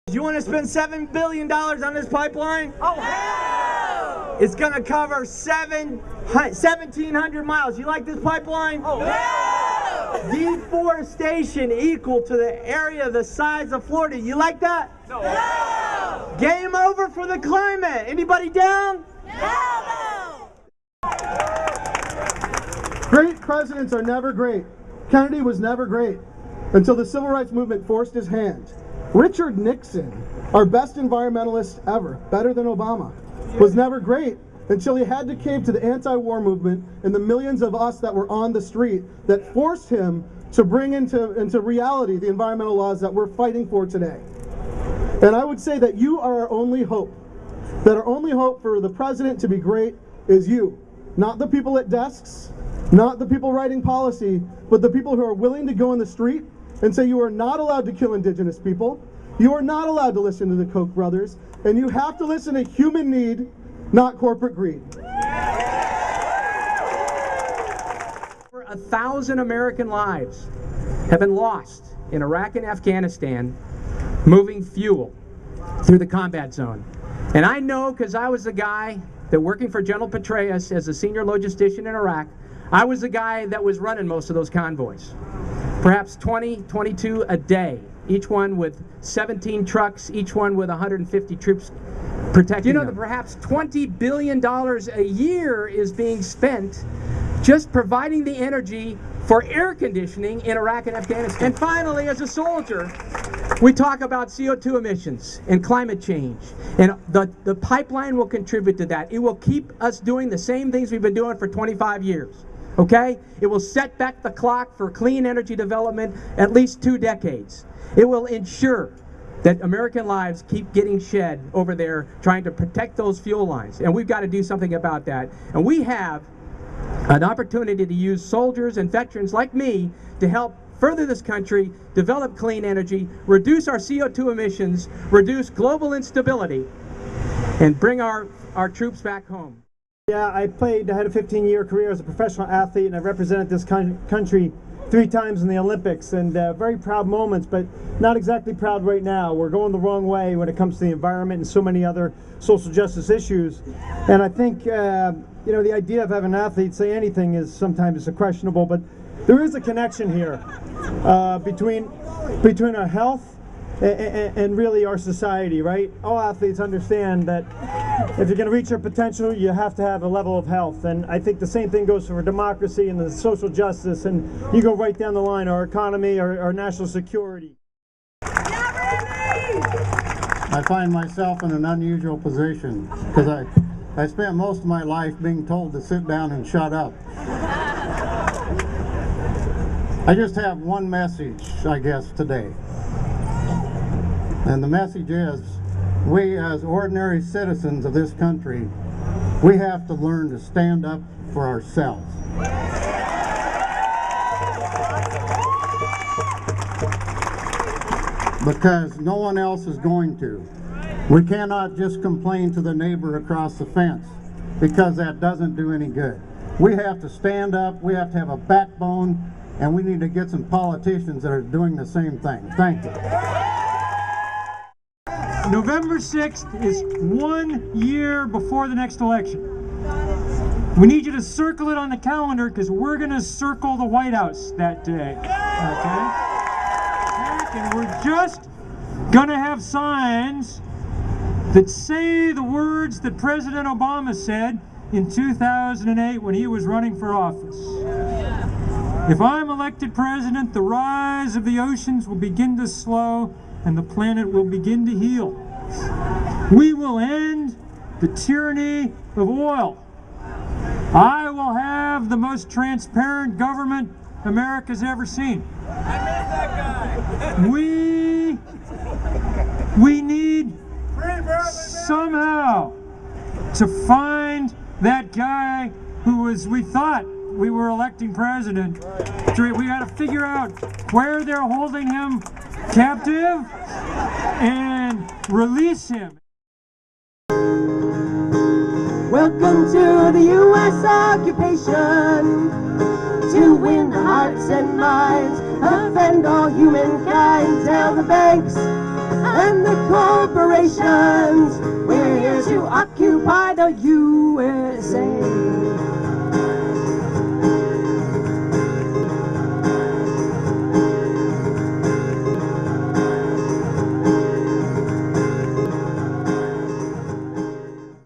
You want to spend $7 billion on this pipeline? Oh, hell! It's going to cover 1,700 miles. You like this pipeline? Oh, hell! Deforestation equal to the area the size of Florida. You like that? No. Hell! Game over for the climate. Anybody down? Hell no! Great presidents are never great. Kennedy was never great until the civil rights movement forced his hand. Richard Nixon, our best environmentalist ever, better than Obama, was never great until he had to cave to the anti-war movement and the millions of us that were on the street that forced him to bring into reality the environmental laws that we're fighting for today. And I would say that you are our only hope. That our only hope for the president to be great is you. Not the people at desks, not the people writing policy, but the people who are willing to go in the street and say you are not allowed to kill indigenous people, you are not allowed to listen to the Koch brothers, and you have to listen to human need, not corporate greed. Over 1,000 American lives have been lost in Iraq and Afghanistan moving fuel through the combat zone. And I know, because I was the guy that working for General Petraeus as a senior logistician in Iraq, I was the guy that was running most of those convoys. Perhaps 20, 22 a day, each one with 17 trucks, each one with 150 troops protecting them. That perhaps $20 billion a year is being spent just providing the energy for air conditioning in Iraq and Afghanistan. And finally, as a soldier, we talk about CO2 emissions and climate change. And the pipeline will contribute to that. It will keep us doing the same things we've been doing for 25 years. Okay? It will set back the clock for clean energy development at least 2 decades. It will ensure that American lives keep getting shed over there trying to protect those fuel lines. And we've got to do something about that. And we have an opportunity to use soldiers and veterans like me to help further this country, develop clean energy, reduce our CO2 emissions, reduce global instability, and bring our troops back home. Yeah, I had a 15-year career as a professional athlete, and I represented this country 3 times in the Olympics, and very proud moments, but not exactly proud right now. We're going the wrong way when it comes to the environment and so many other social justice issues. And I think, you know, the idea of having athletes say anything is sometimes questionable, but there is a connection here between our health and really our society, right? All athletes understand that if you're going to reach your potential, you have to have a level of health. And I think the same thing goes for democracy and the social justice, and you go right down the line, our economy, our national security. I find myself in an unusual position because I spent most of my life being told to sit down and shut up. I just have one message, I guess, today. And the message is, we as ordinary citizens of this country, we have to learn to stand up for ourselves. Because no one else is going to. We cannot just complain to the neighbor across the fence, because that doesn't do any good. We have to stand up, we have to have a backbone, and we need to get some politicians that are doing the same thing. Thank you. November 6th is 1 year before the next election. We need you to circle it on the calendar because we're going to circle the White House that day. Okay? And we're just going to have signs that say the words that President Obama said in 2008 when he was running for office. If I'm elected president, the rise of the oceans will begin to slow and the planet will begin to heal. We will end the tyranny of oil. I will have the most transparent government America's ever seen. I met that guy. We need somehow to find that guy who we thought we were electing president. We got to figure out where they're holding him captive and release him. Welcome to the U.S. occupation, to win hearts and minds, offend all humankind, tell the banks and the corporations. We're here to occupy the USA.